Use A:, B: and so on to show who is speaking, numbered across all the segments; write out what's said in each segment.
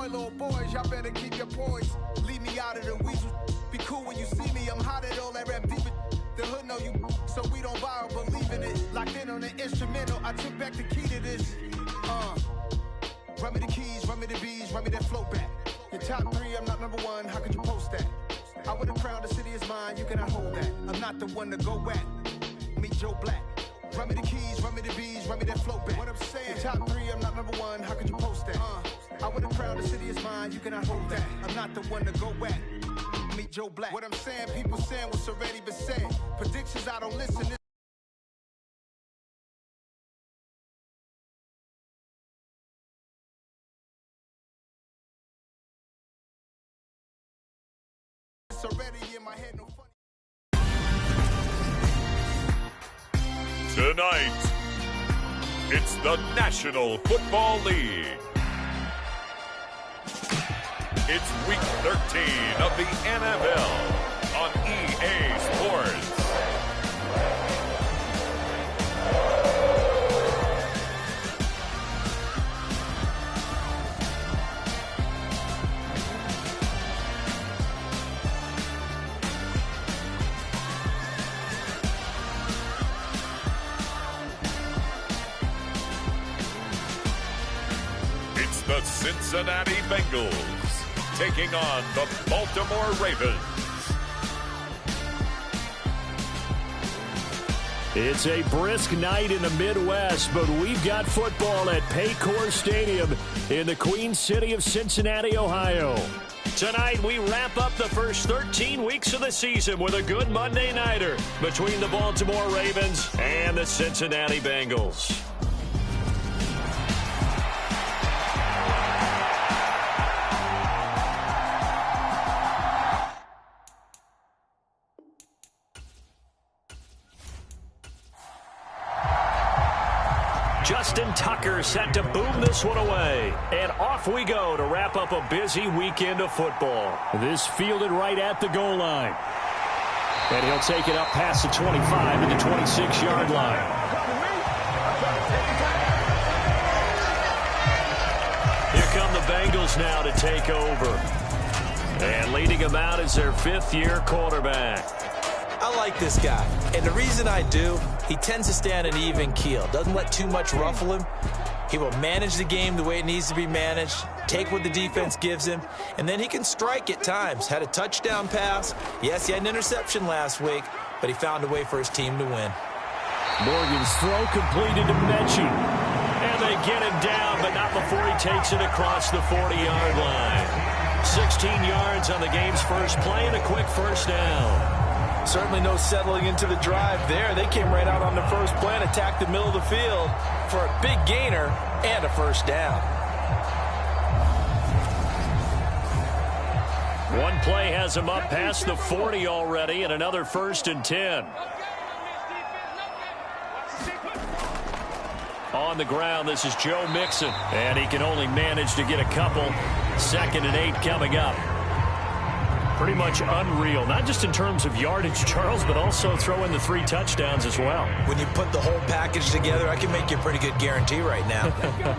A: boy, little boys, y'all better keep your poise. Leave me out of the weasel. Be cool when you see me, I'm hot at all that rap deep. The hood know you, so we don't borrow, believe in it. Locked in on the instrumental, I took back the key to this. Run me the keys, run me the bees, run me that flow back. Your top 3, I'm not number 1, how could you post that? I would have crowned the city is mine, you cannot hold that. I'm not the one to go at. Meet Joe Black. Run me the keys, run me the bees, run me that flow back. What I'm saying, your top 3, I'm not number 1, how could you post that? I would have crowned the city is mine, you cannot hold that. I'm not the one to go at. Meet Joe Black. What I'm saying, people saying what's already been said. Predictions, I don't listen. It's already in my head, no funny.
B: Tonight, it's the National Football League. It's Week 13 of the NFL on EA Sports. It's the Cincinnati Bengals taking on the Baltimore Ravens.
C: It's a brisk night in the Midwest, but we've got football at Paycor Stadium in the Queen City of Cincinnati, Ohio. Tonight, we wrap up the first 13 weeks of the season with a good Monday nighter between the Baltimore Ravens and the Cincinnati Bengals. Justin Tucker set to boom this one away. And off we go to wrap up a busy weekend of football. This fielded right at the goal line. And he'll take it up past the 25 to the 26-yard line. Here come the Bengals now to take over. And leading them out is their 5th-year quarterback.
D: I like this guy, and the reason I do, he tends to stay on an even keel. Doesn't let too much ruffle him. He will manage the game the way it needs to be managed, take what the defense gives him, and then he can strike at times. Had a touchdown pass. Yes, he had an interception last week, but he found a way for his team to win.
C: Morgan's throw completed to Mechie. And they get him down, but not before he takes it across the 40-yard line. 16 yards on the game's first play and a quick first down.
D: Certainly no settling into the drive there. They came right out on the first play and attacked the middle of the field for a big gainer and a first down.
C: One play has him up past the 40 already and another 1st and 10. On the ground, this is Joe Mixon. And he can only manage to get a couple. 2nd and 8 coming up. Pretty much unreal, not just in terms of yardage, Charles, but also throw in the 3 touchdowns as well.
D: When you put the whole package together, I can make you a pretty good guarantee right now.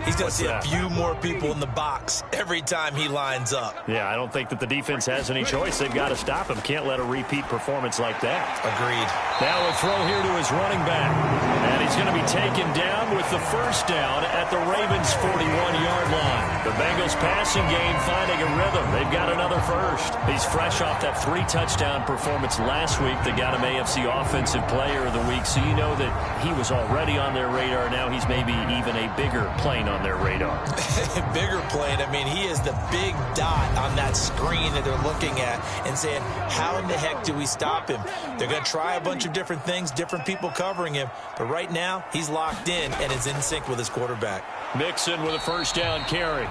D: He's going to see a few more people in the box every time he lines up.
C: Yeah, I don't think that the defense has any choice. They've got to stop him. Can't let a repeat performance like that.
D: Agreed.
C: Now a throw here to his running back. And he's going to be taken down with the first down at the Ravens' 41-yard line. The Bengals passing game finding a rhythm. They've got another first. He's fresh off that 3-touchdown performance last week that got him AFC Offensive Player of the Week, so you know that he was already on their radar. Now he's maybe even a bigger plane on their radar.
D: Bigger plane. I mean, he is the big dot on that screen that they're looking at and saying, how in the heck do we stop him? They're going to try a bunch of different things, different people covering him, but right now he's locked in and is in sync with his quarterback.
C: Mixon with a first down carry.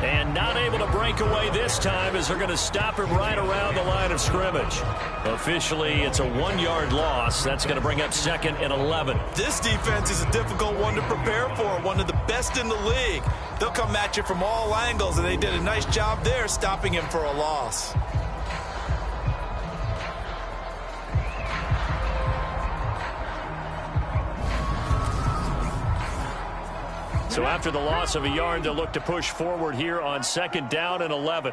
C: And not able to break away this time as they're going to stop him right around the line of scrimmage. Officially, it's a 1-yard loss. That's going to bring up 2nd and 11.
D: This defense is a difficult one to prepare for, one of the best in the league. They'll come at you from all angles, and they did a nice job there stopping him for a loss.
C: So after the loss of a yard, they'll look to push forward here on 2nd down and 11.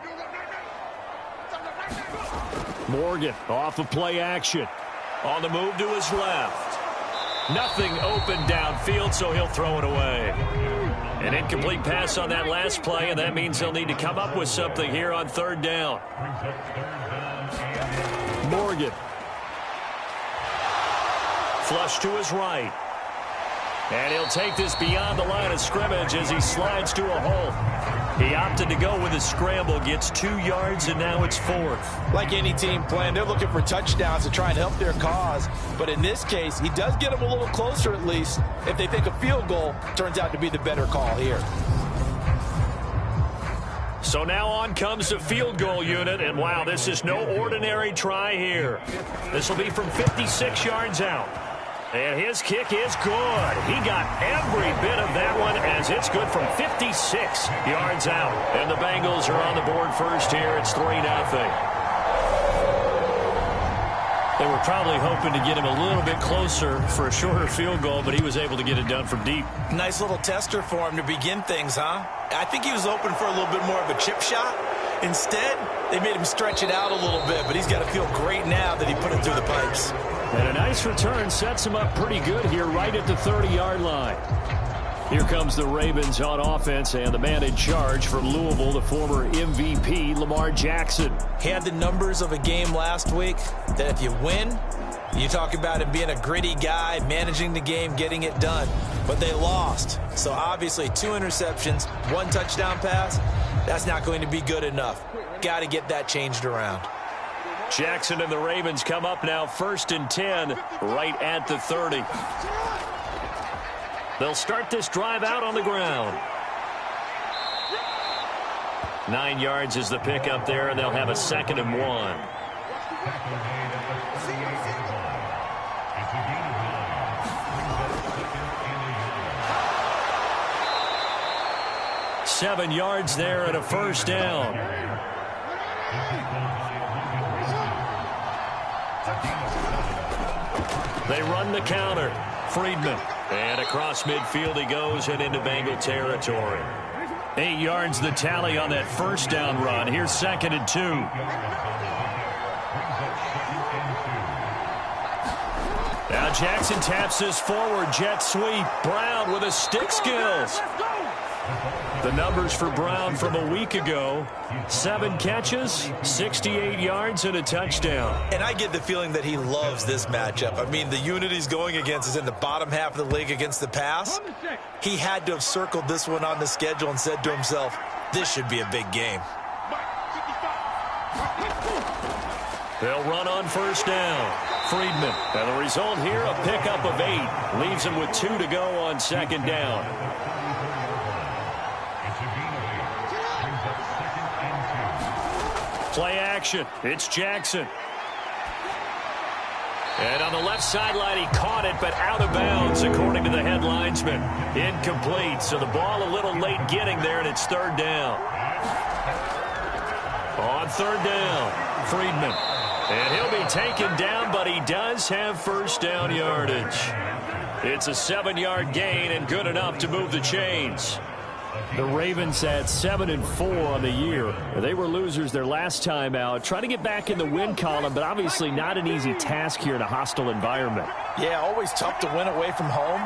C: Morgan off of play action. On the move to his left. Nothing open downfield, so he'll throw it away. An incomplete pass on that last play, and that means they'll need to come up with something here on 3rd down. Morgan. Flush to his right. And he'll take this beyond the line of scrimmage as he slides to a hole. He opted to go with a scramble, gets 2 yards, and now it's 4th.
D: Like any team playing, they're looking for touchdowns to try and help their cause. But in this case, he does get them a little closer at least. If they think a field goal turns out to be the better call here.
C: So now on comes the field goal unit, and wow, this is no ordinary try here. This will be from 56 yards out. And his kick is good. He got every bit of that one as it's good from 56 yards out. And the Bengals are on the board first here. It's 3-0. They were probably hoping to get him a little bit closer for a shorter field goal, but he was able to get it done from deep.
D: Nice little tester for him to begin things, huh? I think he was open for a little bit more of a chip shot. Instead, they made him stretch it out a little bit, but he's got to feel great now that he put it through the pipes.
C: And a nice return sets him up pretty good here right at the 30-yard line. Here comes the Ravens on offense, and the man in charge from Louisville, the former MVP, Lamar Jackson.
D: He had the numbers of a game last week that if you win, you talk about him being a gritty guy, managing the game, getting it done. But they lost. So obviously 2 interceptions, 1 touchdown pass, that's not going to be good enough. Got to get that changed around.
C: Jackson and the Ravens come up now 1st and 10 right at the 30. They'll start this drive out on the ground. 9 yards is the pickup there, and they'll have a 2nd and 1. Seven yards there and a 1st down. They run the counter. Friedman. And across midfield he goes and into Bengal territory. 8 yards the tally on that 1st down run. Here's 2nd and 2. Now Jackson taps this forward. Jet sweep. Brown with his stick skills. The numbers for Brown from a week ago: 7 catches, 68 yards, and a touchdown.
D: And I get the feeling that he loves this matchup. I mean, the unit he's going against is in the bottom half of the league against the pass. He had to have circled this one on the schedule and said to himself, this should be a big game.
C: They'll run on 1st down. Friedman. And the result here, a pickup of 8. Leaves him with 2 to go on 2nd down. Play action. It's Jackson. And on the left sideline, he caught it, but out of bounds, according to the head linesman. Incomplete, so the ball a little late getting there, and it's 3rd down. On 3rd down, Friedman. And he'll be taken down, but he does have 1st down yardage. It's a 7-yard gain and good enough to move the chains. The Ravens at 7-4 on the year. They were losers their last time out. Trying to get back in the win column, but obviously not an easy task here in a hostile environment.
D: Yeah, always tough to win away from home.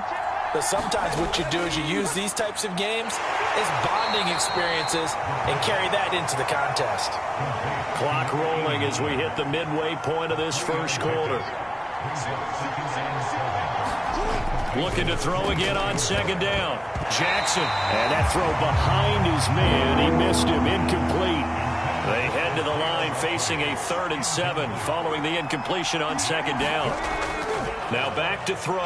D: But sometimes what you do is you use these types of games as bonding experiences and carry that into the contest.
C: Clock rolling as we hit the midway point of this 1st quarter. Looking to throw again on 2nd down. Jackson. And that throw behind his man. He missed him. Incomplete. They head to the line facing a 3rd and 7 following the incompletion on 2nd down. Now back to throw.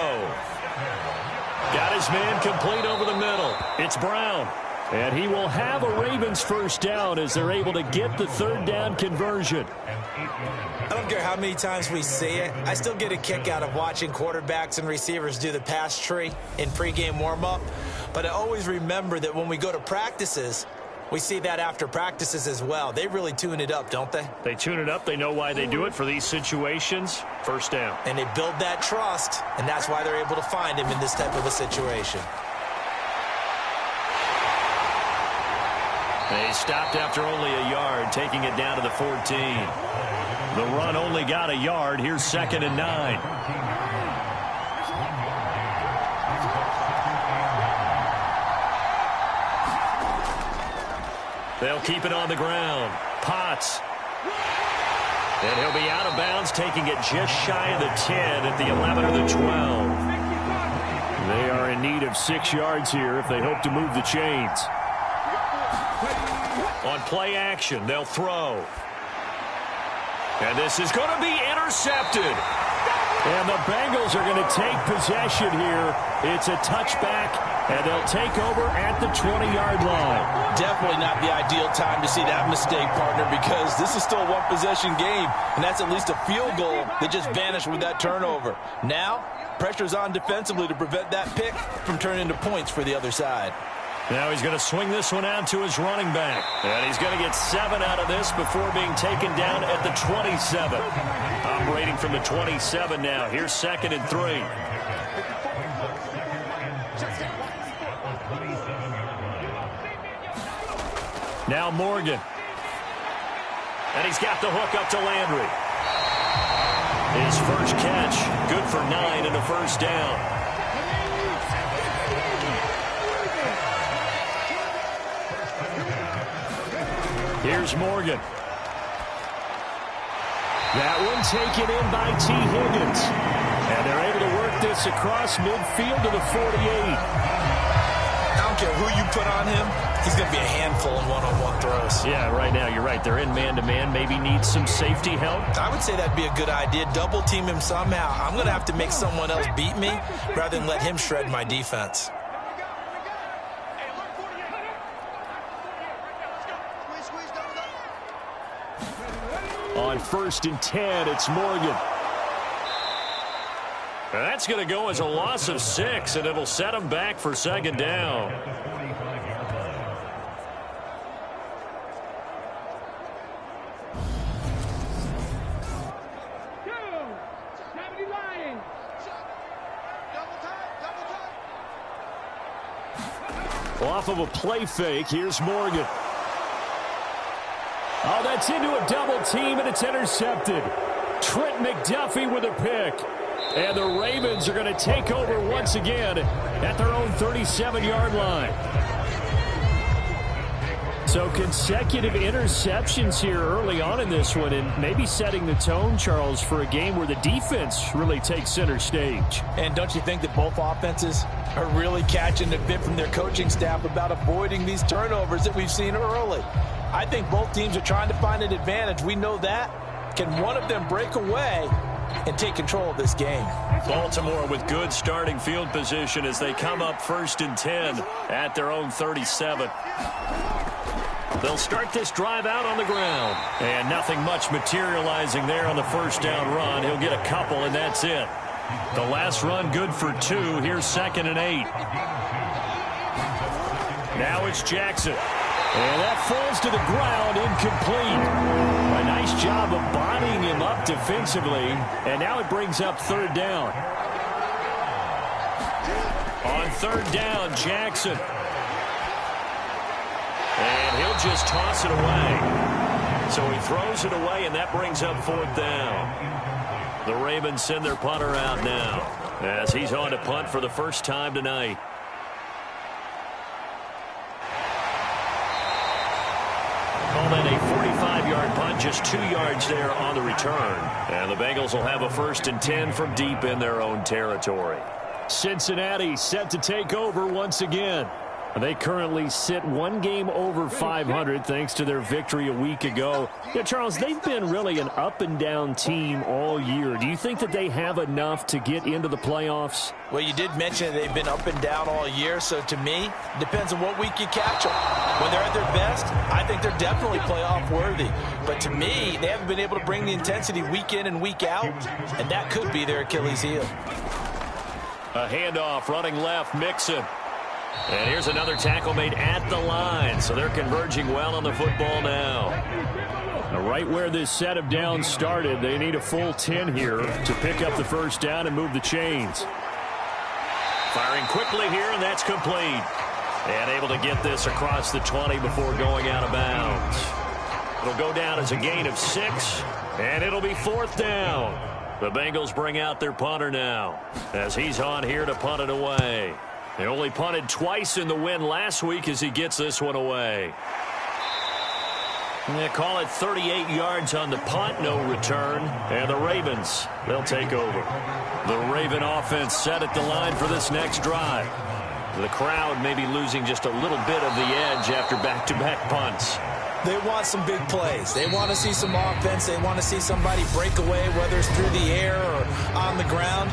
C: Got his man complete over the middle. It's Brown. And he will have a Ravens 1st down as they're able to get the 3rd down conversion.
D: I don't care how many times we see it. I still get a kick out of watching quarterbacks and receivers do the pass tree in pregame warm-up. But I always remember that when we go to practices, we see that after practices as well. They really tune it up, don't they?
C: They tune it up. They know why they do it for these situations. 1st down.
D: And they build that trust, and that's why they're able to find him in this type of a situation.
C: They stopped after only a yard, taking it down to the 14. The run only got a yard. Here's 2nd and 9. They'll keep it on the ground. Potts. And he'll be out of bounds, taking it just shy of the 10 at the 11 or the 12. They are in need of 6 yards here if they hope to move the chains. On play action, they'll throw. And this is going to be intercepted. And the Bengals are going to take possession here. It's a touchback, and they'll take over at the 20-yard line.
D: Definitely not the ideal time to see that mistake, partner, because this is still a one-possession game, and that's at least a field goal that just vanished with that turnover. Now, pressure's on defensively to prevent that pick from turning into points for the other side.
C: Now he's going to swing this one out to his running back. And he's going to get 7 out of this before being taken down at the 27. Operating from the 27 now. Here's 2nd and 3. Now Morgan. And he's got the hook up to Landry. His first catch, good for 9 and a first down. Here's Morgan. That one taken in by T. Higgins. And they're able to work this across midfield to the 48.
D: I don't care who you put on him. He's going to be a handful in one-on-one throws.
C: Yeah, right now, you're right. They're in man-to-man. Maybe needs some safety help.
D: I would say that'd be a good idea. Double team him somehow. I'm going to have to make someone else beat me rather than let him shred my defense.
C: On 1st and 10, it's Morgan. That's going to go as a loss of 6, and it'll set him back for 2nd down. Off of a play fake, here's Morgan. Oh, that's into a double team, and it's intercepted. Trent McDuffie with a pick. And the Ravens are going to take over once again at their own 37-yard line. So consecutive interceptions here early on in this one, and maybe setting the tone, Charles, for a game where the defense really takes center stage.
D: And don't you think that both offenses are really catching the bit from their coaching staff about avoiding these turnovers that we've seen early? I think both teams are trying to find an advantage. We know that. Can one of them break away and take control of this game?
C: Baltimore with good starting field position as they come up 1st and 10 at their own 37. They'll start this drive out on the ground. And nothing much materializing there on the first down run. He'll get a couple, and that's it. The last run good for 2. Here's 2nd and 8. Now it's Jackson. And that falls to the ground, incomplete. A nice job of bodying him up defensively. And now it brings up 3rd down. On 3rd down, Jackson. And he'll just toss it away. So he throws it away, and that brings up 4th down. The Ravens send their punter out now as he's on to punt for the first time tonight. Call that a 45-yard punt, just 2 yards there on the return. And the Bengals will have a 1st and 10 from deep in their own territory. Cincinnati set to take over once again. They currently sit 1 game over 500 thanks to their victory a week ago. Yeah, Charles, they've been really an up-and-down team all year. Do you think that they have enough to get into the playoffs?
D: Well, you did mention they've been up and down all year, so to me, it depends on what week you catch them. When they're at their best, I think they're definitely playoff-worthy. But to me, they haven't been able to bring the intensity week in and week out, and that could be their Achilles heel.
C: A handoff running left, Mixon. And here's another tackle made at the line, so they're converging well on the football now. Right where this set of downs started, they need a full 10 here to pick up the first down and move the chains. Firing quickly here, and that's complete. And able to get this across the 20 before going out of bounds. It'll go down as a gain of 6, and it'll be 4th down. The Bengals bring out their punter now as he's on here to punt it away. They only punted twice in the win last week as he gets this one away. They call it 38 yards on the punt, no return. And the Ravens, they'll take over. The Raven offense set at the line for this next drive. The crowd may be losing just a little bit of the edge after back-to-back punts.
D: They want some big plays. They want to see some offense. They want to see somebody break away, whether it's through the air or on the ground.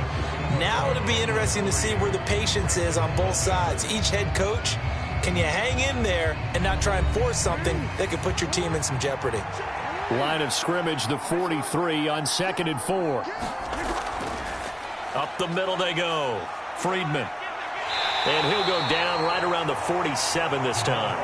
D: Now it'll be interesting to see where the patience is on both sides. Each head coach, can you hang in there and not try and force something that could put your team in some jeopardy?
C: Line of scrimmage, the 43 on 2nd and 4. Up the middle they go. Friedman. And he'll go down right around the 47 this time.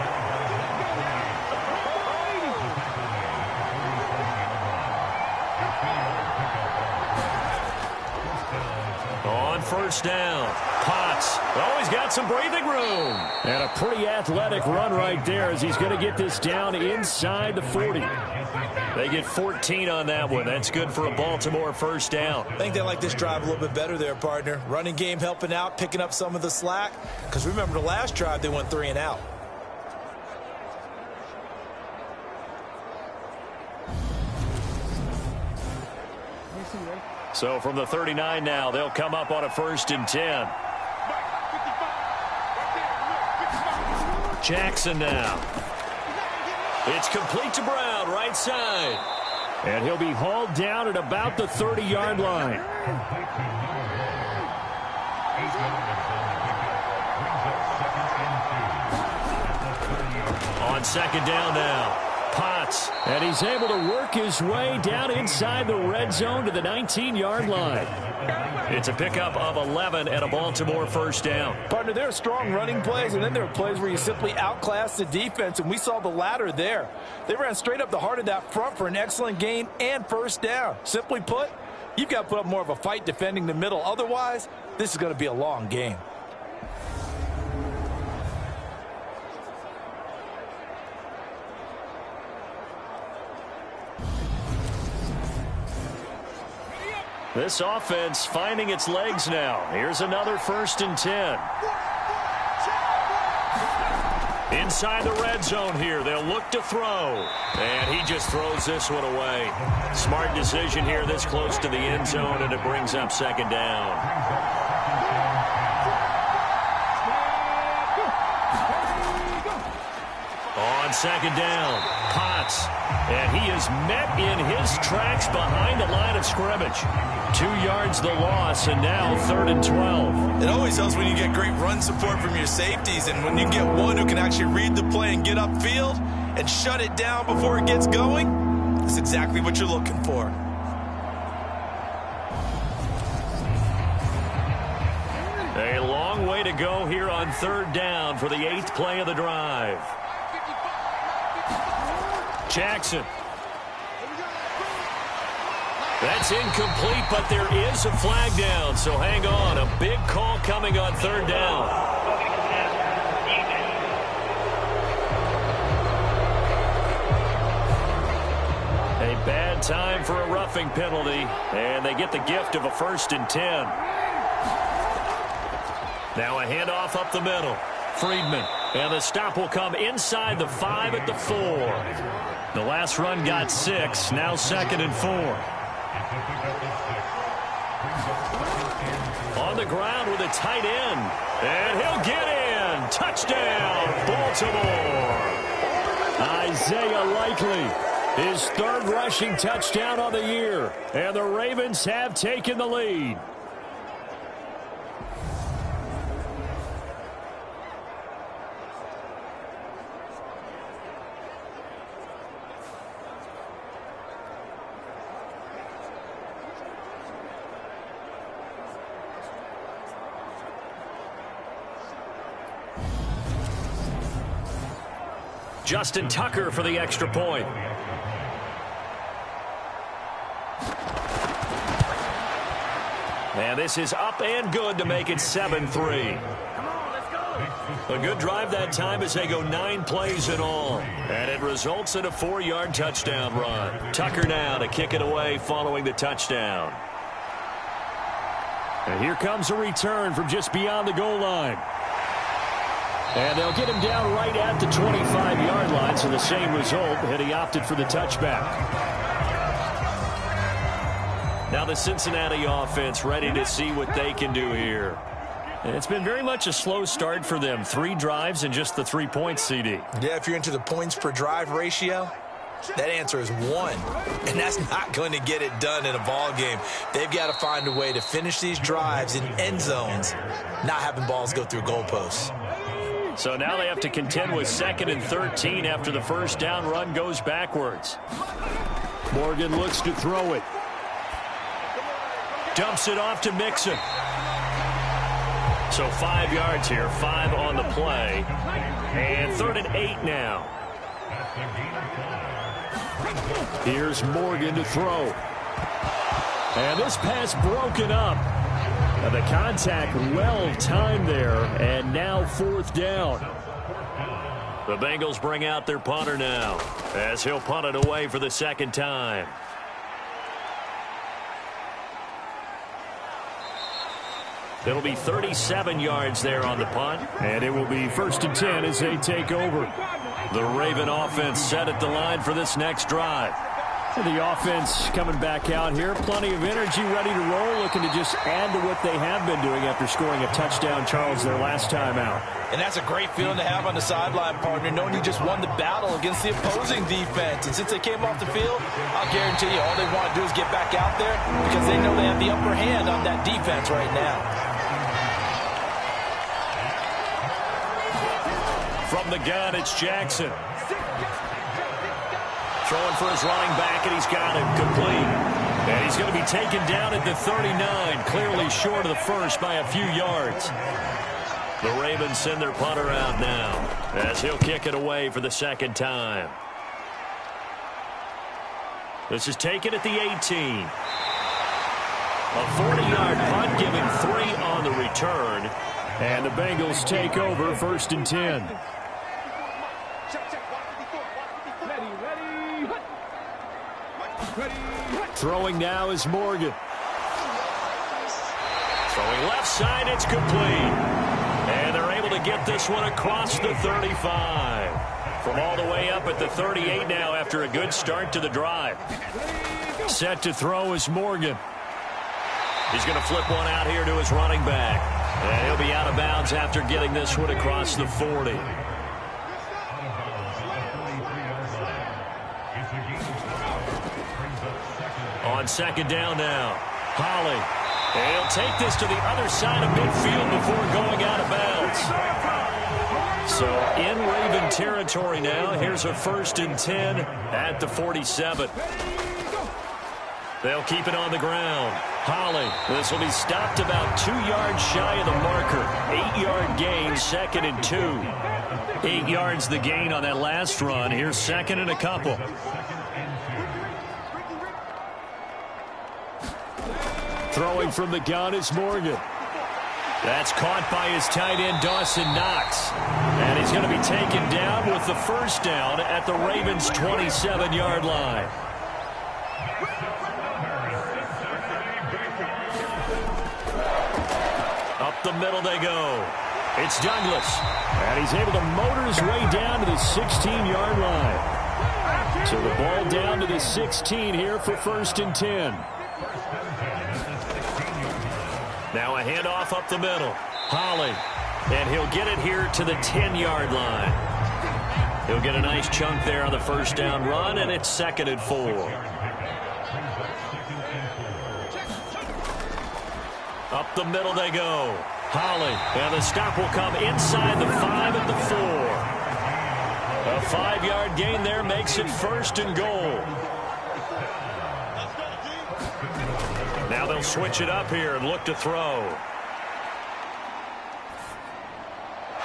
C: On 1st down, Potts. Oh, he's got some breathing room. And a pretty athletic run right there as he's going to get this down inside the 40. They get 14 on that one. That's good for a Baltimore 1st down.
D: I think they like this drive a little bit better there, partner. Running game helping out, picking up some of the slack. Because remember, the last drive, they went 3 and out.
C: So from the 39 now, they'll come up on a 1st and 10. Jackson now. It's complete to Brown, right side. And he'll be hauled down at about the 30-yard line. On 2nd down now. Potts, and he's able to work his way down inside the red zone to the 19-yard line. It's a pickup of 11 and a Baltimore 1st down.
E: Partner, there are strong running plays, and then there are plays where you simply outclass the defense, and we saw the latter there. They ran straight up the heart of that front for an excellent gain and 1st down. Simply put, you've got to put up more of a fight defending the middle. Otherwise, this is going to be a long game.
C: This offense finding its legs now. Here's another 1st and 10. Inside the red zone here. They'll look to throw. And he just throws this one away. Smart decision here this close to the end zone, and it brings up 2nd down. On 2nd down, Potts. And he is met in his tracks behind the line of scrimmage. 2 yards the loss, and now 3rd and 12.
D: It always helps when you get great run support from your safeties, and when you get one who can actually read the play and get upfield and shut it down before it gets going, that's exactly what you're looking for.
C: A long way to go here on 3rd down for the 8th play of the drive. Jackson. That's incomplete, but there is a flag down, so hang on. A big call coming on 3rd down. A bad time for a roughing penalty, and they get the gift of a 1st and 10. Now a handoff up the middle. Friedman, and the stop will come inside the 5 at the 4. The last run got 6, now 2nd and 4. On the ground with a tight end, and he'll get in. Touchdown, Baltimore. Isaiah Likely, his 3rd rushing touchdown on the year, and the Ravens have taken the lead. Justin Tucker for the extra point. And this is up and good to make it 7-3.
F: Come on, let's go.
C: A good drive that time as they go 9 plays in all. And it results in a 4-yard touchdown run. Tucker now to kick it away following the touchdown.
F: And here comes a return from just beyond the goal line. And they'll get him down right at the 25-yard line, so the same result, and he opted for the touchback.
C: Now the Cincinnati offense ready to see what they can do here.
F: And it's been very much a slow start for them. 3 drives and just the 3 points, CD.
D: Yeah, if you're into the points per drive ratio, that answer is 1. And that's not going to get it done in a ball game. They've got to find a way to finish these drives in end zones, not having balls go through goalposts.
F: So now they have to contend with 2nd and 13 after the first down run goes backwards. Morgan looks to throw it.
C: Dumps it off to Mixon. So 5 yards here, 5 on the play. And 3rd and 8 now.
F: Here's Morgan to throw. And this pass broken up. Now the contact well timed there, and now 4th down.
C: The Bengals bring out their punter now as he'll punt it away for the 2nd time. It'll be 37 yards there on the punt.
F: And it will be 1st and 10 as they take over.
C: The Raven offense set at the line for this next drive.
F: The offense coming back out here. Plenty of energy, ready to roll, looking to just add to what they have been doing after scoring a touchdown, Charles, their last time out.
E: And that's a great feeling to have on the sideline, partner, knowing you just won the battle against the opposing defense. And since they came off the field, I'll guarantee you all they want to do is get back out there because they know they have the upper hand on that defense right now.
C: From the gun, it's Jackson. Throwing for his running back, and he's got it complete. And he's going to be taken down at the 39, clearly short of the first by a few yards. The Ravens send their punter out now as he'll kick it away for the 2nd time. This is taken at the 18. A 40-yard punt, giving 3 on the return.
F: And the Bengals take over 1st and 10. Throwing now is Morgan.
C: Throwing left side, it's complete. And they're able to get this one across the 35. From all the way up at the 38 now after a good start to the drive.
F: Set to throw is Morgan.
C: He's going to flip one out here to his running back. And he'll be out of bounds after getting this one across the 40. On 2nd down now. Holly. And he'll take this to the other side of midfield before going out of bounds. So in Raven territory now. Here's a 1st and 10 at the 47. They'll keep it on the ground. Holly. This will be stopped about 2 yards shy of the marker. 8-yard gain, 2nd and 2.
F: 8 yards the gain on that last run. Here's 2nd and a couple. Throwing from the gun is Morgan. That's caught by his tight end, Dawson Knox. And he's going to be taken down with the 1st down at the Ravens' 27-yard line.
C: Up the middle they go.
F: It's Douglas. And he's able to motor his way down to the 16-yard line. So the ball down to the 16 here for 1st and 10.
C: Now a handoff up the middle. Holly. And he'll get it here to the 10-yard line. He'll get a nice chunk there on the 1st down run, and it's 2nd and 4. Up the middle they go. Holly. And the stop will come inside the 5 at the 4. A 5-yard gain there makes it 1st and goal. Now they'll switch it up here and look to throw.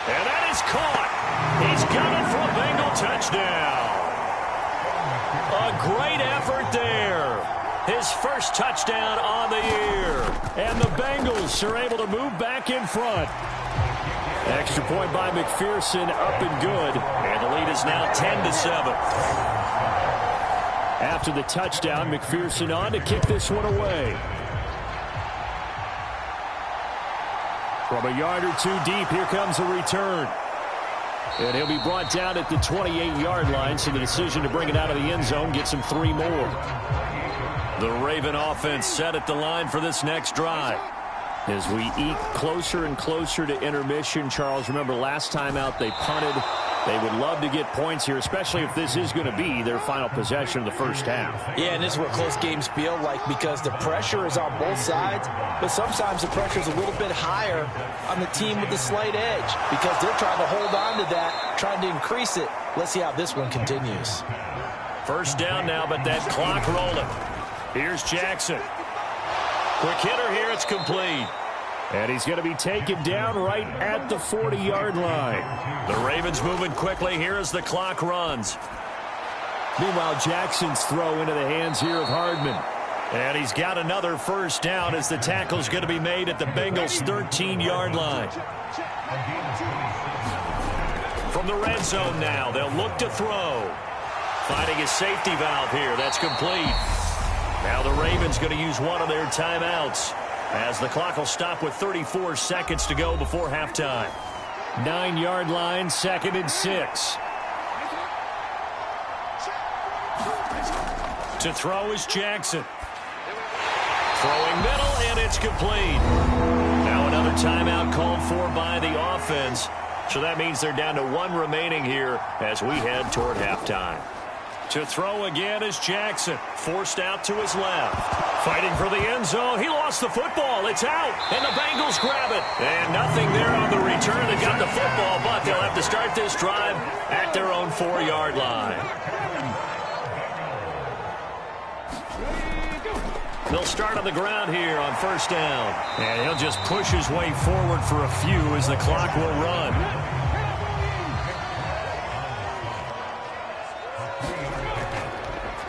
C: And that is caught. He's got it for a Bengal touchdown. A great effort there. His 1st touchdown on the year.
F: And the Bengals are able to move back in front.
C: Extra point by McPherson, up and good. And the lead is now 10-7. After the touchdown, McPherson on to kick this one away. From a yard or two deep, here comes a return. And he'll be brought down at the 28-yard line, so the decision to bring it out of the end zone gets him 3 more. The Raven offense set at the line for this next drive. As we eke closer and closer to intermission, Charles, remember last time out they punted. They would love to get points here, especially if this is going to be their final possession of the first half.
E: Yeah, and this is what close games feel like because the pressure is on both sides, but sometimes the pressure is a little bit higher on the team with the slight edge because they're trying to hold on to that, trying to increase it. Let's see how this one continues.
C: First down now, but that clock rolling. Here's Jackson. Quick hitter here, it's complete. And he's going to be taken down right at the 40-yard line. The Ravens moving quickly here as the clock runs. Meanwhile, Jackson's throw into the hands here of Hardman. And he's got another first down as the tackle's going to be made at the Bengals' 13-yard line. From the red zone now, they'll look to throw. Finding a safety valve here. That's complete. Now the Ravens going to use one of their timeouts, as the clock will stop with 34 seconds to go before halftime. 9-yard line, 2nd and 6. To throw is Jackson. Throwing middle, and it's complete. Now another timeout called for by the offense. So that means they're down to 1 remaining here as we head toward halftime. To throw again is Jackson, forced out to his left. Fighting for the end zone. He lost the football. It's out, and the Bengals grab it. And nothing there on the return. They got the football, but they'll have to start this drive at their own 4-yard line. They'll start on the ground here on first down. And he'll just push his way forward for a few as the clock will run.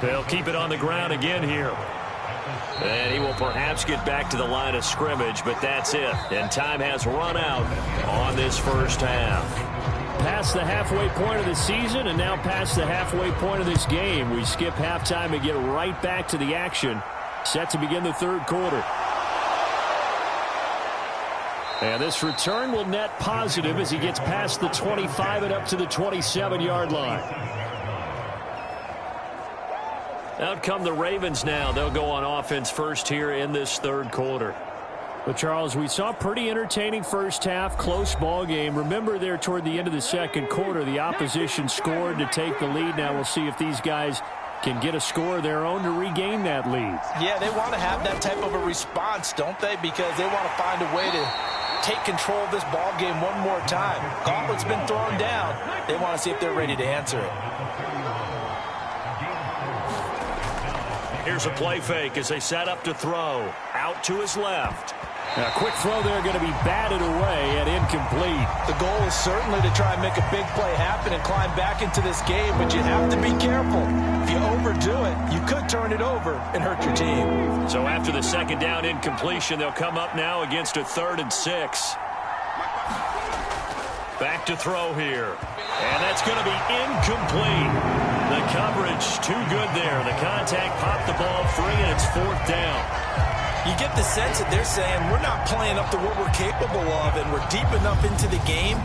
C: They'll keep it on the ground again here. And he will perhaps get back to the line of scrimmage, but that's it. And time has run out on this first half. Past the halfway point of the season and now past the halfway point of this game. We skip halftime and get right back to the action. Set to begin the third quarter. And this return will net positive as he gets past the 25 and up to the 27-yard line. Out come the Ravens now. They'll go on offense first here in this third quarter. But, Charles, we saw a pretty entertaining first half, close ball game. Remember there toward the end of the second quarter, the opposition scored to take the lead. Now we'll see if these guys can get a score of their own to regain that lead.
E: Yeah, they want to have that type of a response, don't they? Because they want to find a way to take control of this ball game one more time. Gauntlet's been thrown down. They want to see if they're ready to answer it.
C: Here's a play fake as they set up to throw. Out to his left. A quick throw there going to be batted away and incomplete.
E: The goal is certainly to try and make a big play happen and climb back into this game, but you have to be careful. If you overdo it, you could turn it over and hurt your team.
C: So after the second down incompletion, they'll come up now against a 3rd and 6. Back to throw here. And that's going to be incomplete. The coverage too good there. The contact popped the ball free, and it's 4th down.
E: You get the sense that they're saying we're not playing up to what we're capable of, and we're deep enough into the game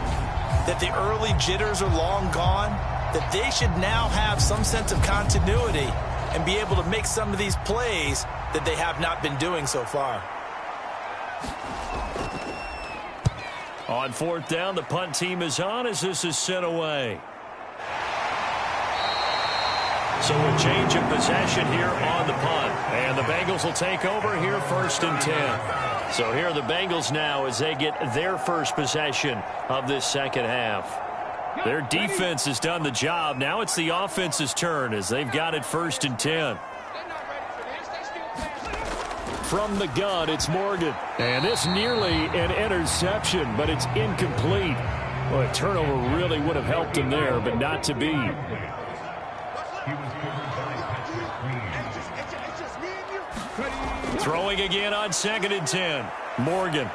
E: that the early jitters are long gone, that they should now have some sense of continuity and be able to make some of these plays that they have not been doing so far.
C: On 4th down, the punt team is on as this is sent away. So a change of possession here on the punt. And the Bengals will take over here 1st and 10. So here are the Bengals now as they get their first possession of this second half. Their defense has done the job. Now it's the offense's turn as they've got it 1st and 10. From the gun, it's Morgan. And this nearly an interception, but it's incomplete. Well, a turnover really would have helped him there, but not to be. Throwing again on 2nd and 10. Morgan.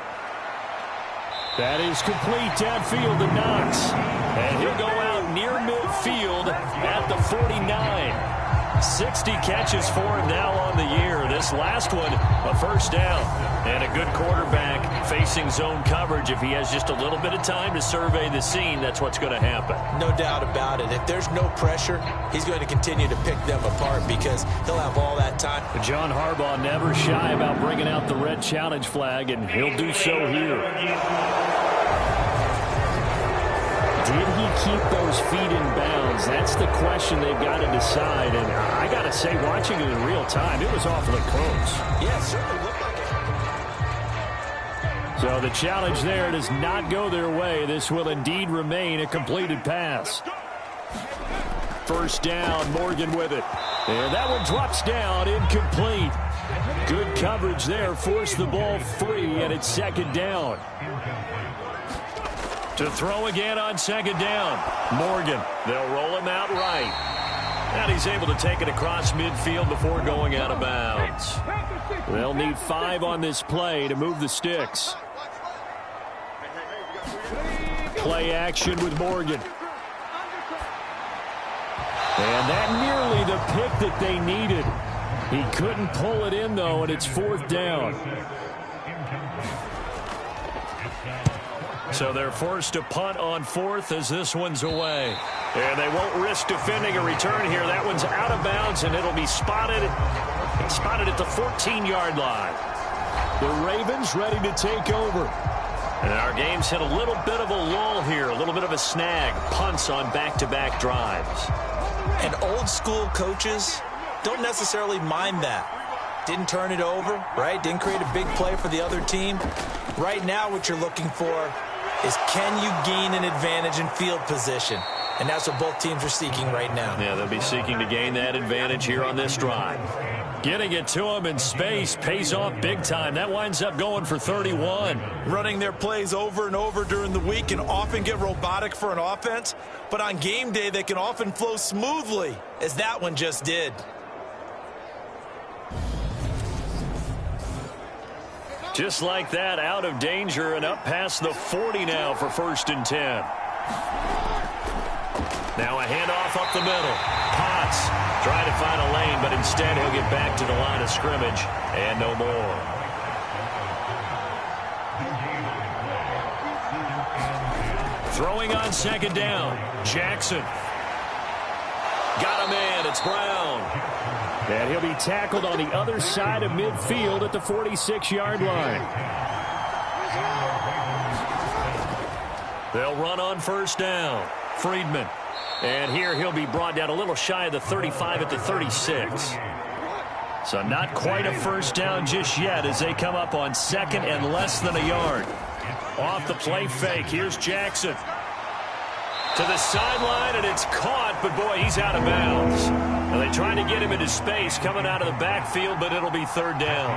C: That is complete downfield to Knox. And he'll go out near midfield at the 49. 60 catches for him now on the year. This last one, a first down. And a good quarterback facing zone coverage. If he has just a little bit of time to survey the scene, that's what's going to happen.
D: No doubt about it. If there's no pressure, he's going to continue to pick them apart because he'll have all that time.
C: John Harbaugh never shy about bringing out the red challenge flag, and he'll do so here. Did he keep those feet in bounds? That's the question they've got to decide. And I got to say, watching it in real time, it was awfully close.
D: Yeah, it certainly looked like it.
C: So the challenge there does not go their way. This will indeed remain a completed pass. First down, Morgan with it. And that one drops down, incomplete. Good coverage there, forced the ball free, and it's second down. To throw again on second down. Morgan, they'll roll him out right. And he's able to take it across midfield before going out of bounds. They'll need 5 on this play to move the sticks. Play action with Morgan. And that nearly the pick that they needed. He couldn't pull it in, though, and it's fourth down. So they're forced to punt on fourth as this one's away. And they won't risk defending a return here. That one's out of bounds, and it'll be spotted at the 14-yard line. The Ravens ready to take over. And our game's hit a little bit of a lull here, a little bit of a snag. Punts on back-to-back drives.
D: And old-school coaches don't necessarily mind that. Didn't turn it over, right? Didn't create a big play for the other team. Right now what you're looking for is can you gain an advantage in field position? And that's what both teams are seeking right now.
C: Yeah, they'll be seeking to gain that advantage here on this drive. Getting it to them in space pays off big time. That winds up going for 31.
E: Running their plays over and over during the week can often get robotic for an offense, but on game day they can often flow smoothly, as that one just did.
C: Just like that, out of danger and up past the 40 now for 1st and 10. Now a handoff up the middle. Potts trying to find a lane, but instead he'll get back to the line of scrimmage and no more. Throwing on second down. Jackson. Got a man. It's Brown. And he'll be tackled on the other side of midfield at the 46-yard line. They'll run on first down. Friedman. And here he'll be brought down a little shy of the 35 at the 36. So not quite a first down just yet as they come up on second and less than a yard. Off the play fake. Here's Jackson. To the sideline, and it's caught, but boy, he's out of bounds. Well, they try to get him into space coming out of the backfield, but it'll be third down.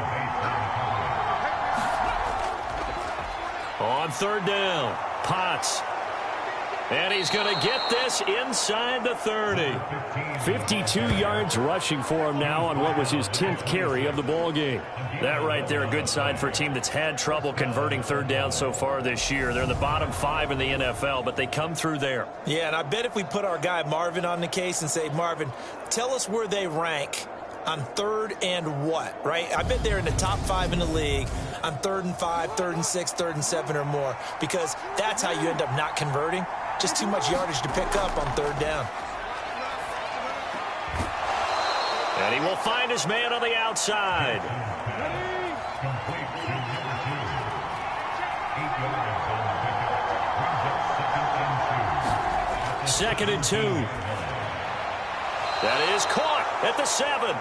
C: On third down, Potts. And he's going to get this inside the 30. 52 yards rushing for him now on what was his 10th carry of the ball game. That right there, a good sign for a team that's had trouble converting third down so far this year. They're in the bottom 5 in the NFL, but they come through there.
D: Yeah, and I bet if we put our guy Marvin on the case and say, Marvin, tell us where they rank on third and what, right? I bet they're in the top 5 in the league on 3rd and 5, 3rd and 6, 3rd and 7 or more, because that's how you end up not converting. Just too much yardage to pick up on third down.
C: And he will find his man on the outside. Second and 2. That is caught at the 7.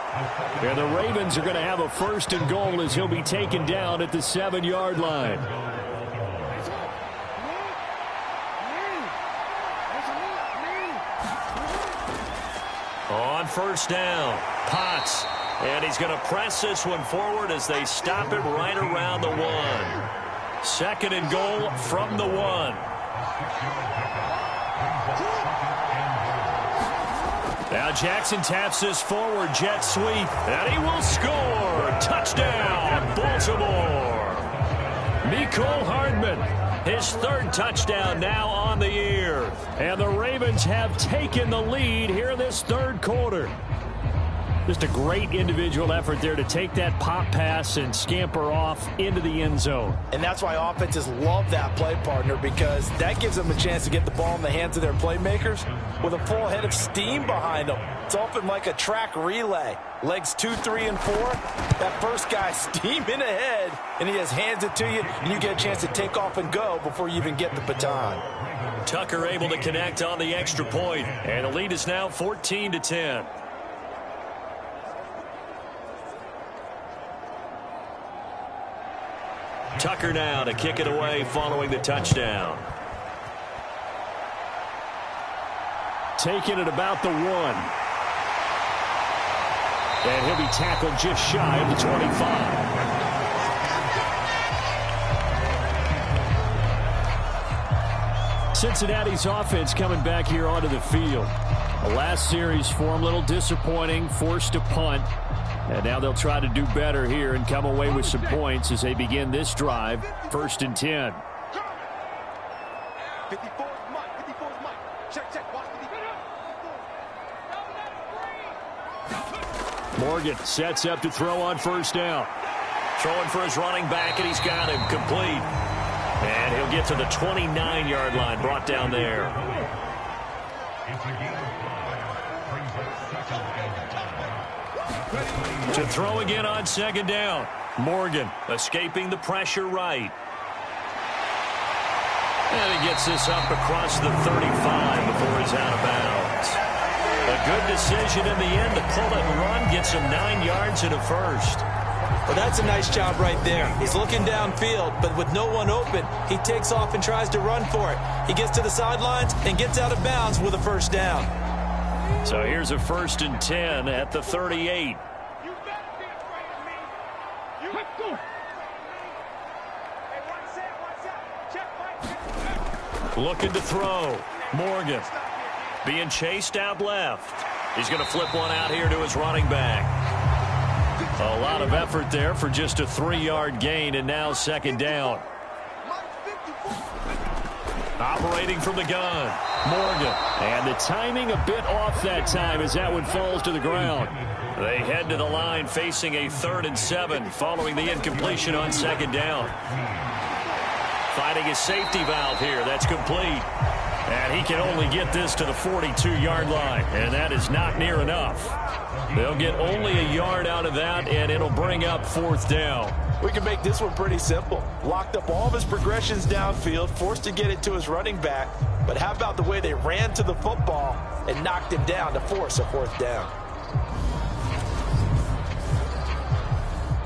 C: And the Ravens are going to have a 1st and goal as he'll be taken down at the 7-yard line. On first down, Potts. And he's going to press this one forward as they stop it right around the 1. 2nd and goal from the 1. Now Jackson taps this forward, jet sweep, and he will score. Touchdown, Baltimore. Mecole Hardman. His third touchdown now on the year. And the Ravens have taken the lead here in this third quarter. Just a great individual effort there to take that pop pass and scamper off into the end zone.
E: And that's why offenses love that play, partner, because that gives them a chance to get the ball in the hands of their playmakers with a full head of steam behind them. It's often like a track relay. Legs 2, 3, and 4. That first guy steaming ahead, and he just hands it to you, and you get a chance to take off and go before you even get the baton.
C: Tucker able to connect on the extra point, and the lead is now 14-10. Tucker now to kick it away following the touchdown.
F: Taking it about the 1. And he'll be tackled just shy of the 25. Cincinnati's offense coming back here onto the field. The last series for them, a little disappointing, forced to punt. And now they'll try to do better here and come away with some points as they begin this drive, 1st and 10. Morgan sets up to throw on 1st down.
C: Throwing for his running back, and he's got him complete. And he'll get to the 29-yard line, brought down there. To throw again on 2nd down. Morgan escaping the pressure right. And he gets this up across the 35 before he's out of bounds. A good decision in the end to pull it and run, gets him 9 yards and a first.
D: Well, that's a nice job right there. He's looking downfield, but with no one open, he takes off and tries to run for it. He gets to the sidelines and gets out of bounds with a 1st down.
C: So here's a 1st and 10 at the 38. Looking to throw. Morgan being chased out left. He's going to flip one out here to his running back. A lot of effort there for just a 3-yard gain, and now 2nd down. Operating from the gun, Morgan.
F: And the timing a bit off that time as that one falls to the ground.
C: They head to the line facing a 3rd and 7 following the incompletion on 2nd down. Finding his safety valve here. That's complete. And he can only get this to the 42-yard line, and that is not near enough. They'll get only a yard out of that, and it'll bring up 4th down.
E: We can make this one pretty simple. Locked up all of his progressions downfield, forced to get it to his running back. But how about the way they ran to the football and knocked him down to force a 4th down?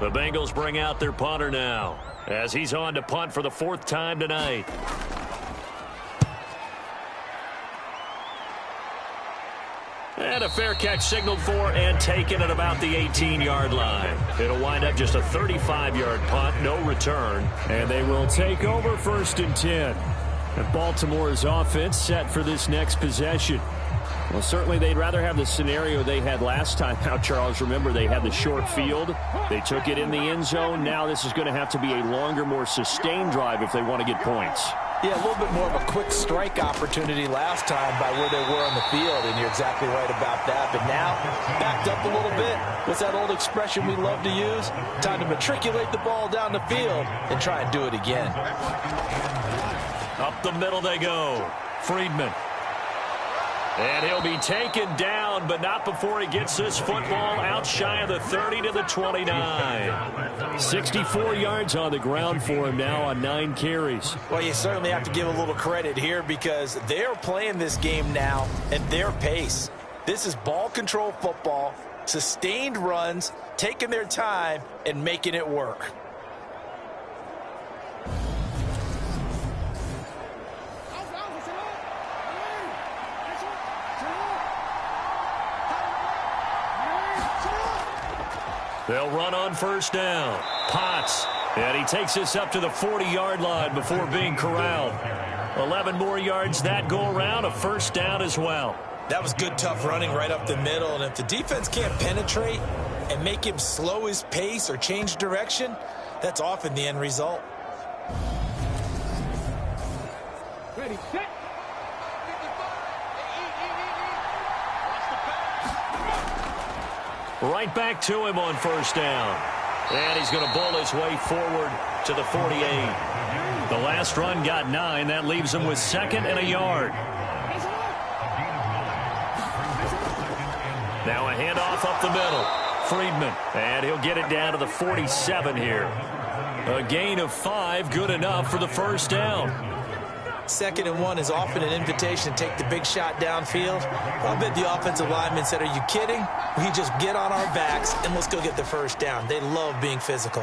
C: The Bengals bring out their punter now, as he's on to punt for the 4th time tonight. And a fair catch signaled for and taken at about the 18-yard line. It'll wind up just a 35-yard punt, no return.
F: And they will take over 1st and 10. And Baltimore's offense set for this next possession. Well, certainly they'd rather have the scenario they had last time out, Charles. Remember, they had the short field. They took it in the end zone. Now this is going to have to be a longer, more sustained drive if they want to get points.
E: Yeah, a little bit more of a quick strike opportunity last time by where they were on the field, and you're exactly right about that. But now, backed up a little bit. What's that old expression we love to use? Time to matriculate the ball down the field and try and do it again.
C: Up the middle they go. Friedman. And he'll be taken down, but not before he gets this football out shy of the 30 to the 29.
F: 64 yards on the ground for him now on 9 carries.
E: Well, you certainly have to give a little credit here because they're playing this game now at their pace. This is ball control football, sustained runs, taking their time, and making it work.
C: They'll run on 1st down. Potts. And he takes this up to the 40-yard line before being corralled. 11 more yards that go around, a 1st down as well.
D: That was good, tough running right up the middle. And if the defense can't penetrate and make him slow his pace or change direction, that's often the end result.
G: ready, set.
C: Right back to him on first down. And he's going to bull his way forward to the 48. The last run got 9. That leaves him with 2nd and a yard. Now a handoff up the middle. Friedman. And he'll get it down to the 47 here. A gain of 5, good enough for the first down.
D: 2nd and 1 is often an invitation to take the big shot downfield. I bet the offensive lineman said, are you kidding? We just get on our backs and let's go get the first down. They love being physical.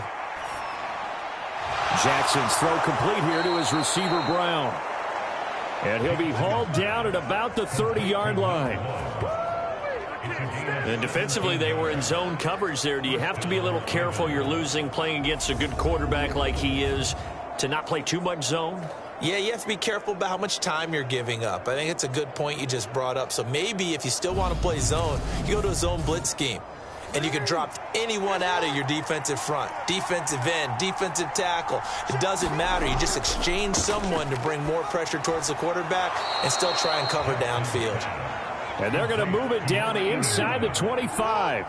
F: Jackson's throw complete here to his receiver, Brown. And he'll be hauled down at about the 30-yard line.
C: And defensively, they were in zone coverage there. Do you have to be a little careful? You're losing playing against a good quarterback like he is to not play too much zone?
D: Yeah, you have to be careful about how much time you're giving up. I think it's a good point you just brought up. So maybe if you still want to play zone, you go to a zone blitz scheme. And you can drop anyone out of your defensive front. Defensive end, defensive tackle. It doesn't matter. You just exchange someone to bring more pressure towards the quarterback and still try and cover downfield.
F: And they're going to move it down to inside the 25.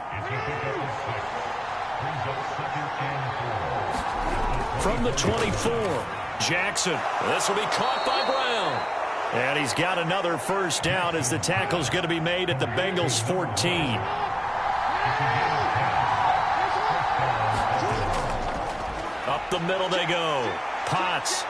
F: From the 24. Jackson. This will be caught by Brown. And he's got another first down as the tackle's going to be made at the Bengals 14. Up the middle they go. Potts.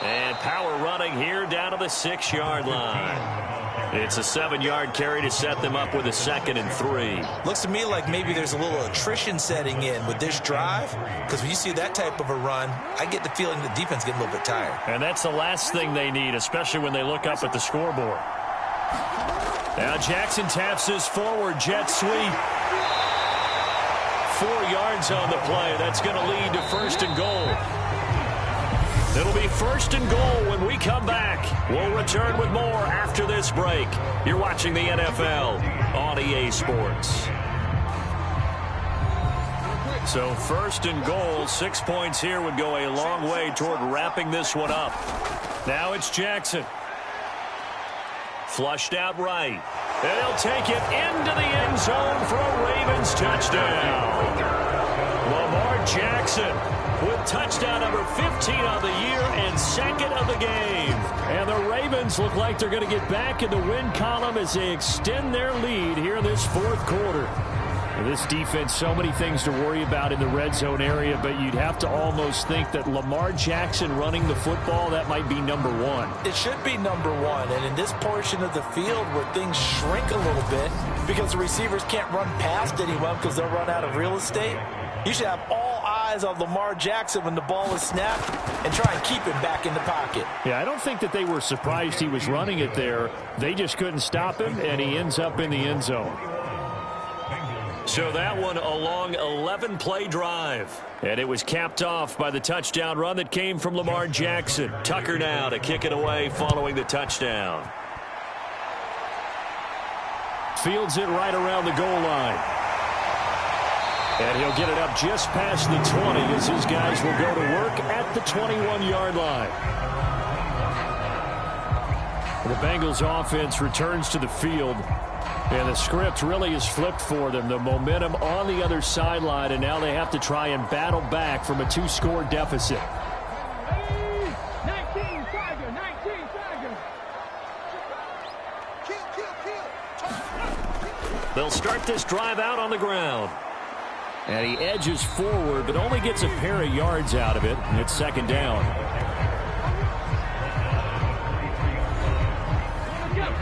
F: And power running here down to the 6-yard line. It's a 7-yard carry to set them up with a 2nd and 3.
D: Looks to me like maybe there's a little attrition setting in with this drive, because when you see that type of a run, I get the feeling the defense getting a little bit tired.
C: And that's the last thing they need, especially when they look up at the scoreboard. Now Jackson taps his forward jet sweep. 4 yards on the play. That's going to lead to 1st and goal. It'll be 1st and goal when we come back. We'll return with more after this break. You're watching the NFL on EA Sports. So 1st and goal, 6 points here would go a long way toward wrapping this one up. Now it's Jackson. Flushed out right. And he'll take it into the end zone for a Ravens touchdown. Lamar Jackson with touchdown number 15 on the year and 2nd of the game. And the Ravens look like they're going to get back in the win column as they extend their lead here in this 4th quarter. And this defense, so many things to worry about in the red zone area, but you'd have to almost think that Lamar Jackson running the football, that might be number 1.
D: It should be number 1. And in this portion of the field where things shrink a little bit because the receivers can't run past anyone because they'll run out of real estate, you should have all eyes on Lamar Jackson when the ball is snapped and try and keep him back in the pocket.
F: Yeah, I don't think that they were surprised he was running it there. They just couldn't stop him, and he ends up in the end zone.
C: So that one a long 11-play drive. And it was capped off by the touchdown run that came from Lamar Jackson. Tucker now to kick it away following the touchdown.
F: Fields it right around the goal line. And he'll get it up just past the 20 as his guys will go to work at the 21-yard line. The Bengals offense returns to the field. And the script really is flipped for them. The momentum on the other sideline, and now they have to try and battle back from a 2-score deficit.
G: 19, Tiger, 19, Tiger.
C: They'll start this drive out on the ground.
F: And he edges forward, but only gets a pair of yards out of it, and it's 2nd down.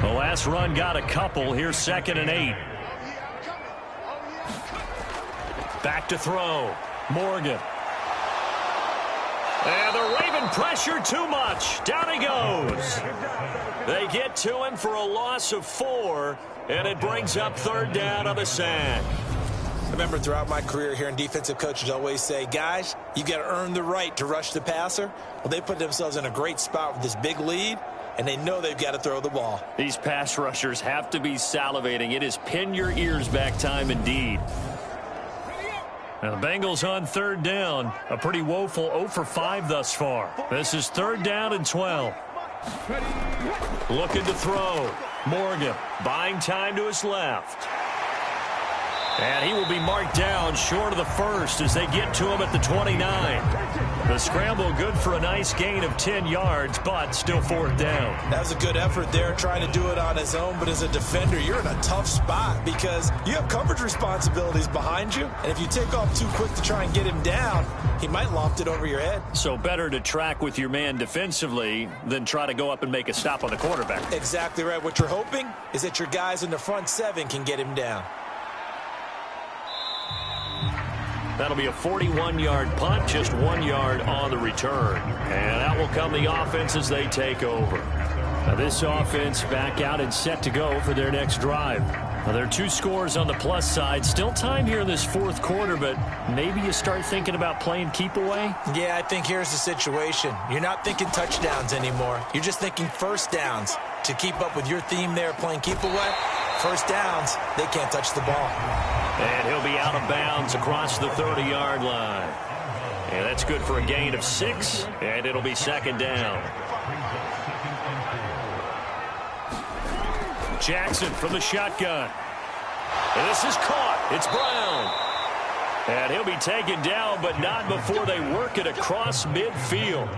C: The last run got a couple. Here's 2nd and 8. Back to throw. Morgan. And the Raven pressure too much. Down he goes. They get to him for a loss of 4, and it brings up 3rd down on the sack.
D: I remember throughout my career hearing defensive coaches always say, guys, you got to earn the right to rush the passer. Well, they put themselves in a great spot with this big lead, and they know they've got to throw the ball.
C: These pass rushers have to be salivating. It is pin your ears back time indeed. Now the Bengals on 3rd down. A pretty woeful 0 for 5 thus far. This is 3rd down and 12. Looking to throw. Morgan buying time to his left. And he will be marked down short of the first as they get to him at the 29. The scramble good for a nice gain of 10 yards, but still 4th down.
D: That was a good effort there, trying to do it on his own. But as a defender, you're in a tough spot because you have coverage responsibilities behind you. And if you take off too quick to try and get him down, he might loft it over your head.
C: So better to track with your man defensively than try to go up and make a stop on the quarterback.
D: Exactly right. What you're hoping is that your guys in the front 7 can get him down.
C: That'll be a 41-yard punt, just 1 yard on the return. And out will come the offense as they take over. Now this offense back out and set to go for their next drive. Now there are 2 scores on the plus side. Still time here in this 4th quarter, but maybe you start thinking about playing keep away?
D: Yeah, I think here's the situation. You're not thinking touchdowns anymore. You're just thinking first downs. To keep up with your theme there, playing keep away, first downs, they can't touch the ball.
C: And he'll be out of bounds across the 30-yard line. And that's good for a gain of 6, and it'll be 2nd down. Jackson from the shotgun. And this is caught. It's Brown. And he'll be taken down, but not before they work it across midfield.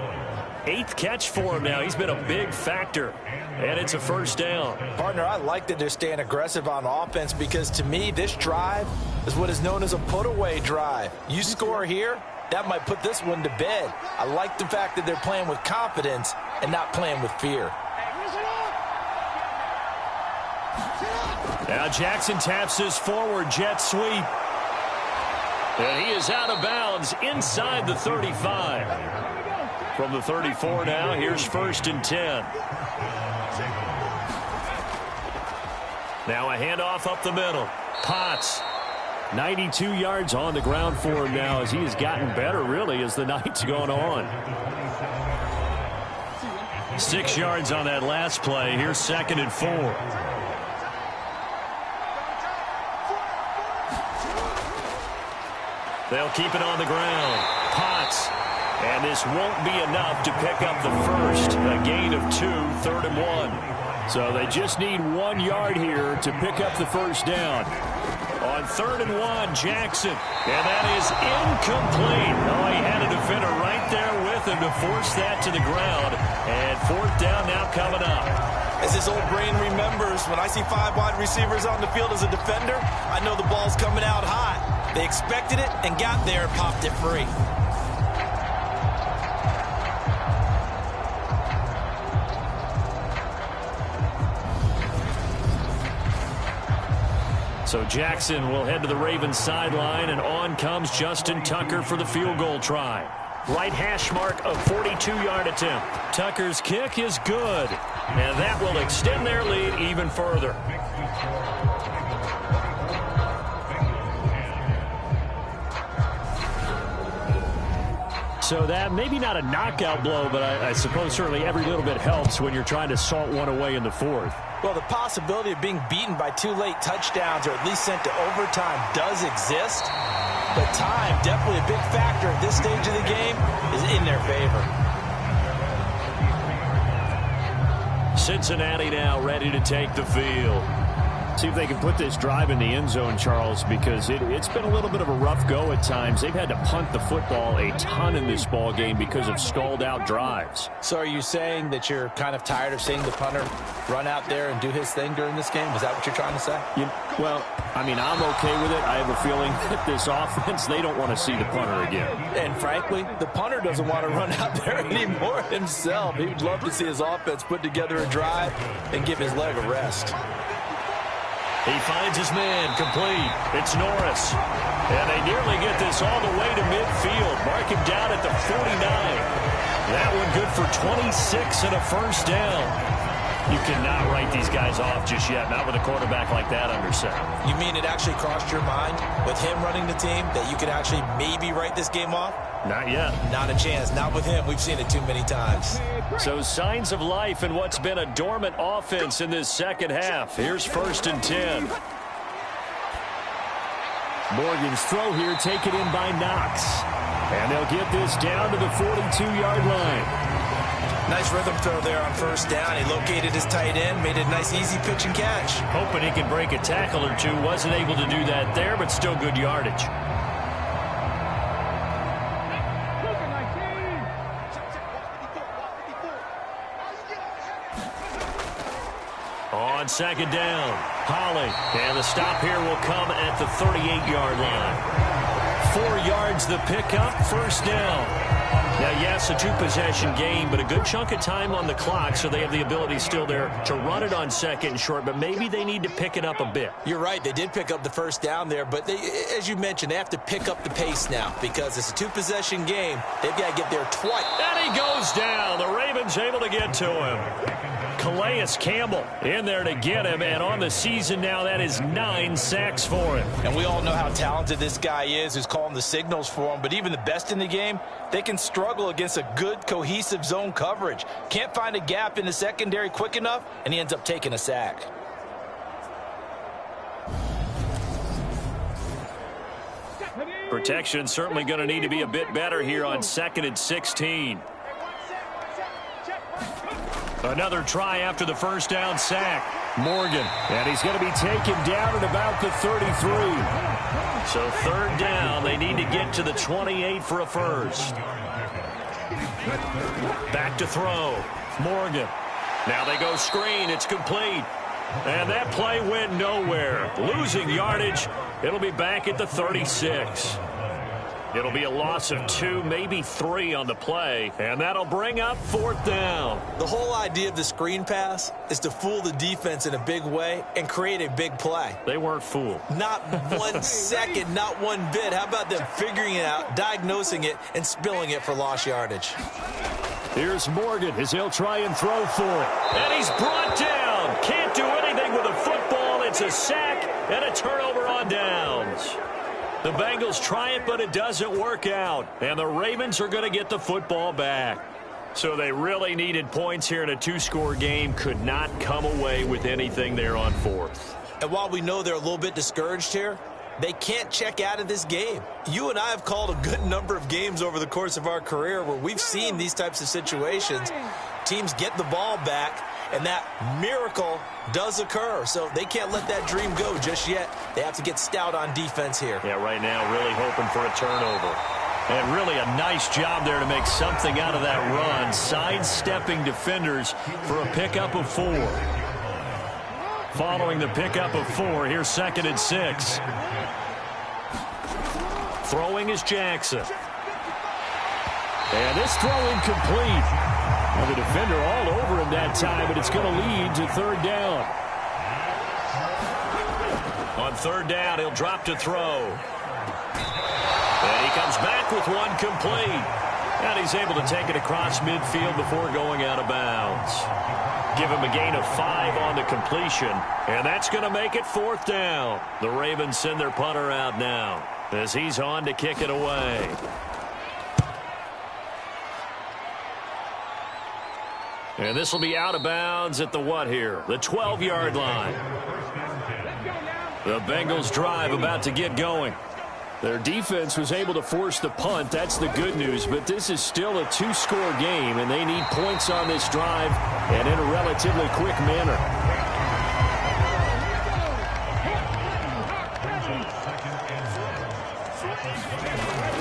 C: 8th catch for him now. He's been a big factor. And it's a 1st down.
E: Partner, I like that they're staying aggressive on offense because, to me, this drive is what is known as a put-away drive. You score here, that might put this one to bed. I like the fact that they're playing with confidence and not playing with fear.
C: Now Jackson taps his forward jet sweep. And he is out of bounds inside the 35. From the 34 now, here's 1st and 10. Now a handoff up the middle. Potts. 92 yards on the ground for him now as he has gotten better, really, as the night's gone on. 6 yards on that last play. Here's 2nd and 4. They'll keep it on the ground. Potts. And this won't be enough to pick up the first. A gain of 2, 3rd and 1. So they just need 1 yard here to pick up the first down. On 3rd and 1, Jackson. And that is incomplete. Oh, he had a defender right there with him to force that to the ground. And 4th down now coming up.
D: As his old brain remembers, when I see 5 wide receivers on the field as a defender, I know the ball's coming out hot. They expected it and got there and popped it free.
C: So Jackson will head to the Ravens sideline, and on comes Justin Tucker for the field goal try. Right hash mark of 42-yard attempt. Tucker's kick is good, and that will extend their lead even further. So that maybe not a knockout blow, but I suppose certainly every little bit helps when you're trying to salt one away in the 4th.
E: Well, the possibility of being beaten by 2 late touchdowns or at least sent to overtime does exist. But time, definitely a big factor at this stage of the game, is in their favor.
C: Cincinnati now ready to take the field.
F: See if they can put this drive in the end zone, Charles, because it's been a little bit of a rough go at times. They've had to punt the football a ton in this ball game because of stalled-out drives.
E: So are you saying that you're kind of tired of seeing the punter run out there and do his thing during this game? Is that what you're trying to say?
F: Well, I mean, I'm okay with it. I have a feeling that this offense, they don't want to see the punter again.
E: And frankly, the punter doesn't want to run out there anymore himself. He would love to see his offense put together a drive and give his leg a rest.
C: He finds his man complete. It's Norris. And they nearly get this all the way to midfield. Mark him down at the 49. That one good for 26 and a 1st down. You cannot write these guys off just yet, not with a quarterback like that under center.
D: You mean it actually crossed your mind with him running the team that you could actually maybe write this game off?
C: Not yet.
D: Not a chance. Not with him. We've seen it too many times.
C: So signs of life in what's been a dormant offense in this second half. Here's 1st and 10.
F: Morgan's throw here taken in by Knox.
C: And they'll get this down to the 42-yard line.
D: Nice rhythm throw there on first down. He located his tight end, made it a nice easy pitch and catch.
C: Hoping he could break a tackle or two. Wasn't able to do that there, but still good yardage. On second down, Holly. And the stop here will come at the 38-yard line. 4 yards the pickup, first down. Now, yes, a 2-possession game, but a good chunk of time on the clock, so they have the ability still there to run it on second and short, but maybe they need to pick it up a bit.
D: You're right. They did pick up the first down there, but they, as you mentioned, they have to pick up the pace now because it's a 2-possession game. They've got to get there twice.
C: And he goes down. The Ravens able to get to him. Calais Campbell in there to get him, and on the season now, that is 9 sacks for him.
E: And we all know how talented this guy is, who's calling the signals for him, but even the best in the game, they can struggle against a good, cohesive zone coverage. Can't find a gap in the secondary quick enough, and he ends up taking a sack.
C: Protection certainly going to need to be a bit better here on 2nd and 16. Another try after the first down sack. Morgan, and he's going to be taken down at about the 33. So 3rd down, they need to get to the 28 for a first. Back to throw. Morgan. Now they go screen. It's complete. And that play went nowhere. Losing yardage. It'll be back at the 36. It'll be a loss of 2, maybe 3 on the play, and that'll bring up 4th down.
D: The whole idea of the screen pass is to fool the defense in a big way and create a big play.
C: They weren't fooled.
D: Not 1 second, not 1 bit. How about them figuring it out, diagnosing it, and spilling it for lost yardage?
C: Here's Morgan as he'll try and throw for it. And he's brought down. Can't do anything with a football. It's a sack and a turnover on downs. The Bengals try it, but it doesn't work out. And the Ravens are going to get the football back. So they really needed points here in a 2-score game. Could not come away with anything there on 4th.
D: And while we know they're a little bit discouraged here, they can't check out of this game. You and I have called a good number of games over the course of our career where we've seen these types of situations. Teams get the ball back, and that miracle does occur. So they can't let that dream go just yet. They have to get stout on defense here.
C: Yeah, right now really hoping for a turnover. And really a nice job there to make something out of that run. Sidestepping defenders for a pickup of 4. Following the pickup of 4, here's 2nd and 6. Throwing is Jackson. And this throw incomplete. Well, the defender all over him that time, but it's going to lead to 3rd down. On 3rd down, he'll drop to throw. And he comes back with 1 complete. And he's able to take it across midfield before going out of bounds. Give him a gain of 5 on the completion. And that's going to make it 4th down. The Ravens send their punter out now as he's on to kick it away. And this will be out of bounds at the what here? The 12-yard line. The Bengals drive about to get going. Their defense was able to force the punt. That's the good news. But this is still a 2-score game, and they need points on this drive and in a relatively quick manner.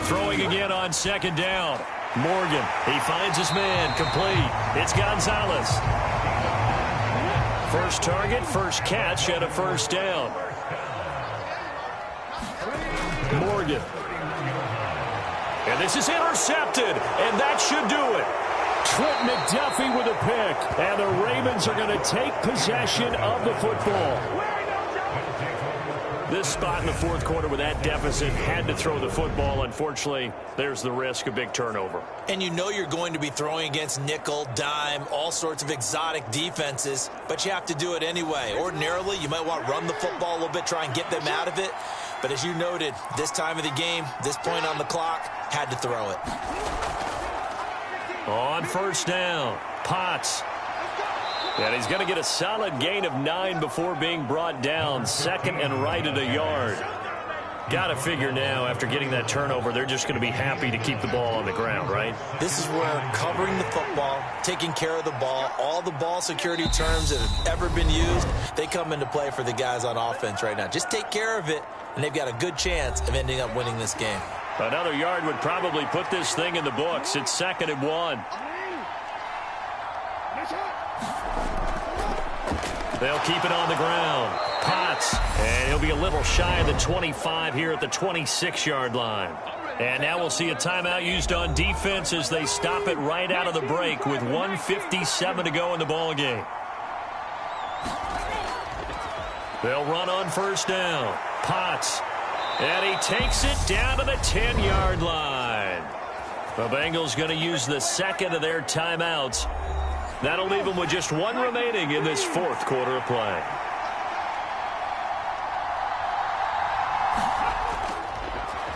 C: Throwing again on 2nd down. Morgan, he finds his man, complete. It's Gonzalez. First target, first catch, and a 1st down. Morgan. And this is intercepted, and that should do it. Trent McDuffie with a pick, and the Ravens are going to take possession of the football. This spot in the 4th quarter with that deficit, had to throw the football. Unfortunately, there's the risk of big turnover.
D: And you know you're going to be throwing against nickel, dime, all sorts of exotic defenses, but you have to do it anyway. Ordinarily, you might want to run the football a little bit, try and get them out of it. But as you noted, this time of the game, this point on the clock, had to throw it.
C: On 1st down, Potts. And he's going to get a solid gain of 9 before being brought down. 2nd and right at a yard. Got to figure now, after getting that turnover, they're just going to be happy to keep the ball on the ground, right?
D: This is where covering the football, taking care of the ball, all the ball security terms that have ever been used, they come into play for the guys on offense right now. Just take care of it, and they've got a good chance of ending up winning this game.
C: Another yard would probably put this thing in the books. It's 2nd and 1. They'll keep it on the ground. Potts, and he'll be a little shy of the 25 here at the 26-yard line. And now we'll see a timeout used on defense as they stop it right out of the break with 1:57 to go in the ball game. They'll run on 1st down. Potts, and he takes it down to the 10-yard line. The Bengals going to use the 2nd of their timeouts. That'll leave them with just 1 remaining in this 4th quarter of play.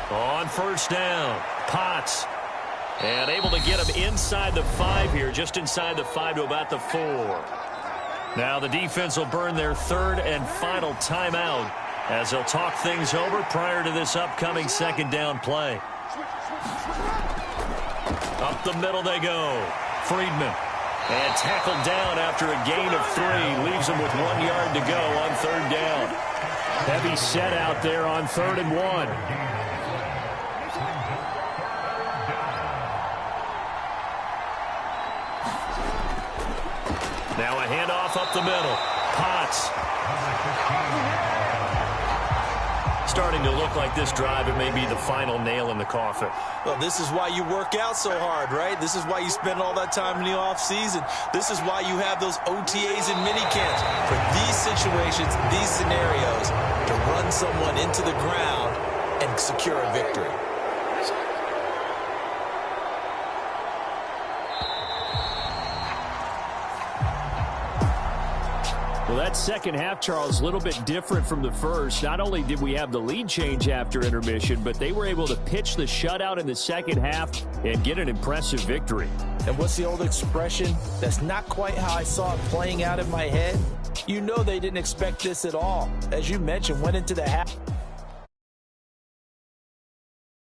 C: On 1st down, Potts. And able to get him inside the 5 here, just inside the 5 to about the 4. Now the defense will burn their 3rd and final timeout as they'll talk things over prior to this upcoming 2nd down play. Up the middle they go. Friedman. And tackled down after a gain of 3. Leaves him with 1 yard to go on 3rd down. Heavy set out there on 3rd and 1. Now a handoff up the middle. Potts. Starting to look like this drive, it may be the final nail in the coffin.
D: Well, this is why you work out so hard, right? This is why you spend all that time in the offseason. This is why you have those OTAs and minicamps. For these situations, these scenarios, to run someone into the ground and secure a victory.
F: Well, that 2nd half, Charles, a little bit different from the first. Not only did we have the lead change after intermission, but they were able to pitch the shutout in the 2nd half and get an impressive victory.
D: And what's the old expression? That's not quite how I saw it playing out in my head. You know they didn't expect this at all. As you mentioned, went into the half